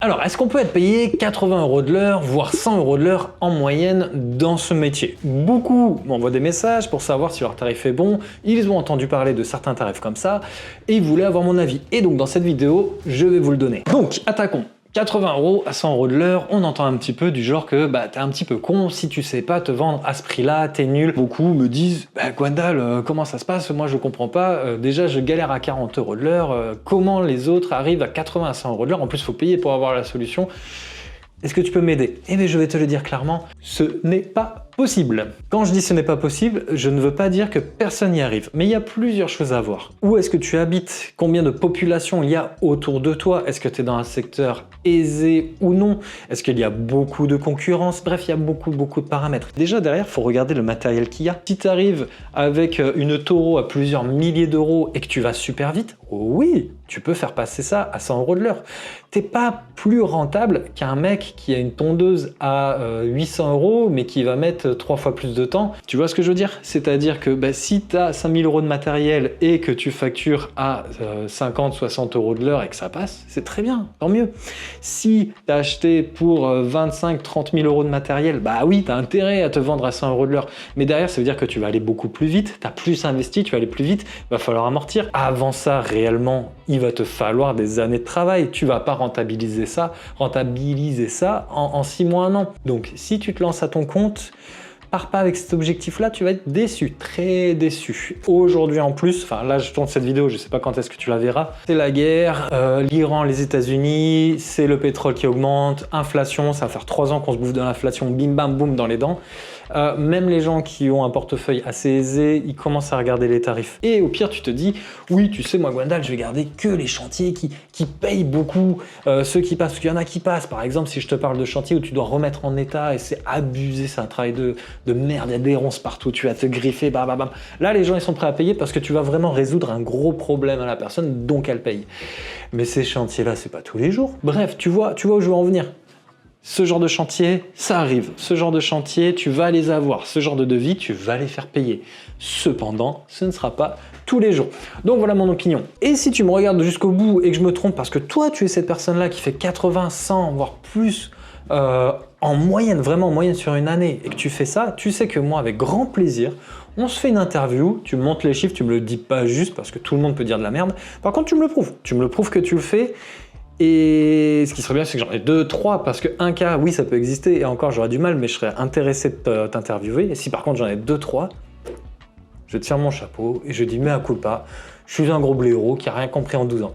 Alors, est-ce qu'on peut être payé 80 € de l'heure, voire 100 € de l'heure en moyenne dans ce métier? Beaucoup m'envoient des messages pour savoir si leur tarif est bon, ils ont entendu parler de certains tarifs comme ça, et ils voulaient avoir mon avis. Et donc dans cette vidéo, je vais vous le donner. Donc, attaquons. 80 € à 100 € de l'heure, on entend un petit peu du genre que t'es un petit peu con si tu sais pas te vendre à ce prix-là, t'es nul. Beaucoup me disent Gwendal, comment ça se passe? Moi je comprends pas. Déjà je galère à 40 € de l'heure. Comment les autres arrivent à 80 à 100 € de l'heure? En plus faut payer pour avoir la solution. Est-ce que tu peux m'aider? Eh bien je vais te le dire clairement, ce n'est pas possible. Quand je dis ce n'est pas possible, je ne veux pas dire que personne n'y arrive, mais il y a plusieurs choses à voir. Où est-ce que tu habites? Combien de population il y a autour de toi? Est-ce que tu es dans un secteur aisé ou non? Est-ce qu'il y a beaucoup de concurrence? Bref, il y a beaucoup de paramètres. Déjà derrière, il faut regarder le matériel qu'il y a. Si tu arrives avec une Toro à plusieurs milliers d'euros et que tu vas super vite, oui, tu peux faire passer ça à 100 € de l'heure. T'es pas plus rentable qu'un mec qui a une tondeuse à 800 € mais qui va mettre 3 fois plus de temps. Tu vois ce que je veux dire? C'est-à-dire que si tu as 5000 € de matériel et que tu factures à 50-60 € de l'heure et que ça passe, c'est très bien, tant mieux. Si tu as acheté pour 25-30 000 € de matériel, oui, tu as intérêt à te vendre à 100 € de l'heure. Mais derrière, ça veut dire que tu vas aller beaucoup plus vite, tu as plus investi, tu vas aller plus vite, il va falloir amortir. Avant ça, réellement, il va te falloir des années de travail. Tu vas pas rentabiliser ça en 6 mois, 1 an. Donc, si tu te lances à ton compte, pars pas avec cet objectif-là, tu vas être déçu, très déçu. Aujourd'hui en plus, là je tourne cette vidéo, je sais pas quand est-ce que tu la verras, c'est la guerre, l'Iran, les États-Unis, c'est le pétrole qui augmente, inflation, ça va faire 3 ans qu'on se bouffe de l'inflation, bim bam boum dans les dents. Même les gens qui ont un portefeuille assez aisé, ils commencent à regarder les tarifs. Et au pire, tu te dis, oui, tu sais, moi, Gwendal, je vais garder que les chantiers qui payent beaucoup, ceux qui passent, parce qu'il y en a qui passent. Par exemple, si je te parle de chantier où tu dois remettre en état et c'est abusé, c'est un travail de merde, il y a des ronces partout, tu vas te griffer, bam, bam, bam. Là, les gens, ils sont prêts à payer parce que tu vas vraiment résoudre un gros problème à la personne, donc elle paye. Mais ces chantiers-là, c'est pas tous les jours. Bref, tu vois où je veux en venir. Ce genre de chantier, ça arrive. Ce genre de chantier, tu vas les avoir. Ce genre de devis, tu vas les faire payer. Cependant, ce ne sera pas tous les jours. Donc voilà mon opinion. Et si tu me regardes jusqu'au bout et que je me trompe parce que toi, tu es cette personne-là qui fait 80, 100, voire plus en moyenne, vraiment en moyenne sur une année, et que tu fais ça, tu sais que moi, avec grand plaisir, on se fait une interview, tu me montres les chiffres, tu me le dis pas juste parce que tout le monde peut dire de la merde. Par contre, tu me le prouves. Tu me le prouves que tu le fais. Et ce qui serait bien, c'est que j'en ai 2, 3, parce que un cas, oui, ça peut exister, et encore, j'aurais du mal, mais je serais intéressé de t'interviewer. Et si par contre, j'en ai 2, 3, je tire mon chapeau et je dis, mea culpa, je suis un gros blaireau qui a rien compris en 12 ans.